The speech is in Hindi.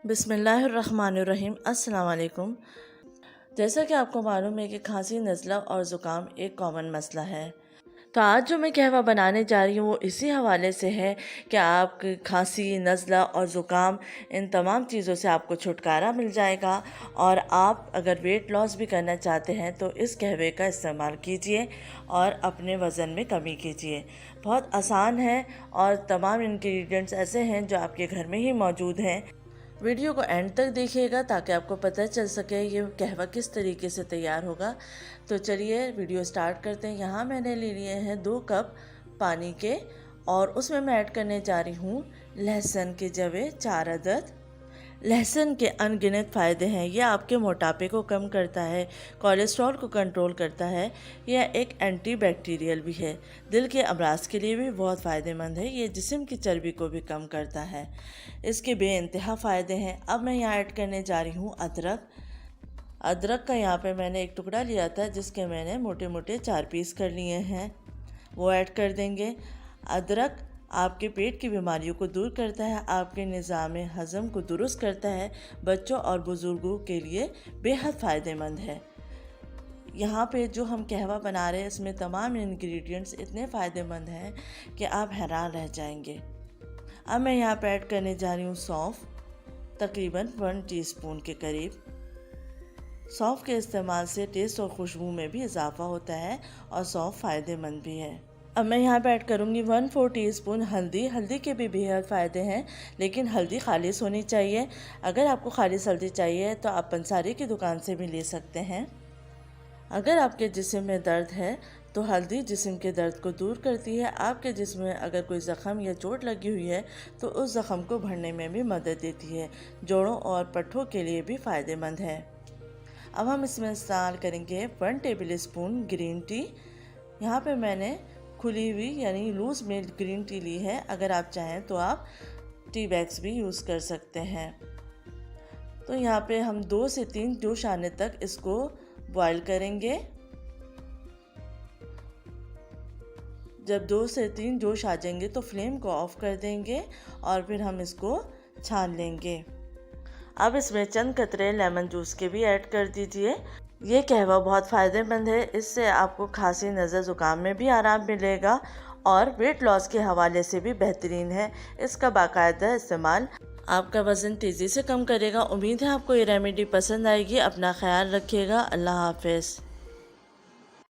बिस्मिल्लाहिर्रहमानिर्रहीम। अस्सलाम वालेकुम। जैसा कि आपको मालूम है कि खांसी, नज़ला और ज़ुकाम एक कॉमन मसला है। तो आज जो मैं कहवा बनाने जा रही हूँ वो इसी हवाले से है कि आप खांसी, नज़ला और ज़ुकाम इन तमाम चीज़ों से आपको छुटकारा मिल जाएगा। और आप अगर वेट लॉस भी करना चाहते हैं तो इस कहवे का इस्तेमाल कीजिए और अपने वज़न में कमी कीजिए। बहुत आसान है और तमाम इंग्रेडिएंट्स ऐसे हैं जो आपके घर में ही मौजूद हैं। वीडियो को एंड तक देखिएगा ताकि आपको पता चल सके ये कहवा किस तरीके से तैयार होगा। तो चलिए वीडियो स्टार्ट करते हैं। यहाँ मैंने ले लिए हैं 2 कप पानी के और उसमें मैं ऐड करने जा रही हूँ लहसुन के जवे 4 अदद। लहसुन के अनगिनत फ़ायदे हैं। यह आपके मोटापे को कम करता है, कोलेस्ट्रॉल को कंट्रोल करता है। यह एक एंटी बैक्टीरियल भी है। दिल के अमराज के लिए भी बहुत फ़ायदेमंद है। ये जिस्म की चर्बी को भी कम करता है। इसके बेइंतहा फ़ायदे हैं। अब मैं यहाँ ऐड करने जा रही हूँ अदरक। अदरक का यहाँ पे मैंने एक टुकड़ा लिया था जिसके मैंने मोटे मोटे 4 पीस कर लिए हैं, वो ऐड कर देंगे। अदरक आपके पेट की बीमारियों को दूर करता है, आपके निज़ाम हज़म को दुरुस्त करता है। बच्चों और बुज़ुर्गों के लिए बेहद फ़ायदेमंद है। यहाँ पे जो हम कहवा बना रहे हैं इसमें तमाम इंग्रेडिएंट्स इतने फ़ायदेमंद हैं कि आप हैरान रह जाएंगे। अब मैं यहाँ पे ऐड करने जा रही हूँ सौंफ, तकरीबन 1 टीस्पून के करीब। सौंफ के इस्तेमाल से टेस्ट और खुशबू में भी इजाफा होता है और सौंफ फ़ायदेमंद भी है। अब मैं यहाँ पे ऐड करूँगी 1/4 टीस्पून हल्दी। हल्दी के भी बेहद फ़ायदे हैं, लेकिन हल्दी खालिस होनी चाहिए। अगर आपको खालिस हल्दी चाहिए तो आप पंसारी की दुकान से भी ले सकते हैं। अगर आपके जिस्म में दर्द है तो हल्दी जिस्म के दर्द को दूर करती है। आपके जिस्म में अगर कोई ज़ख़म या चोट लगी हुई है तो उस ज़ख़म को भरने में भी मदद देती है। जोड़ों और पट्ठों के लिए भी फ़ायदेमंद है। अब हम इसमें इस्तेमाल करेंगे 1 टेबल स्पून ग्रीन टी। यहाँ पे मैंने खुली हुई यानी लूज़ मेड ग्रीन टी ली है। अगर आप चाहें तो आप टी बैग्स भी यूज़ कर सकते हैं। तो यहाँ पे हम 2 से 3 जोश आने तक इसको बॉईल करेंगे। जब 2 से 3 जोश आ जाएंगे तो फ्लेम को ऑफ कर देंगे और फिर हम इसको छान लेंगे। अब इसमें चंद कतरे लेमन जूस के भी ऐड कर दीजिए। ये कहवा बहुत फ़ायदेमंद है। इससे आपको खांसी, नज़ला, ज़ुकाम में भी आराम मिलेगा और वेट लॉस के हवाले से भी बेहतरीन है। इसका बाकायदा इस्तेमाल आपका वज़न तेज़ी से कम करेगा। उम्मीद है आपको ये रेमेडी पसंद आएगी। अपना ख्याल रखिएगा। अल्लाह हाफ़िज़।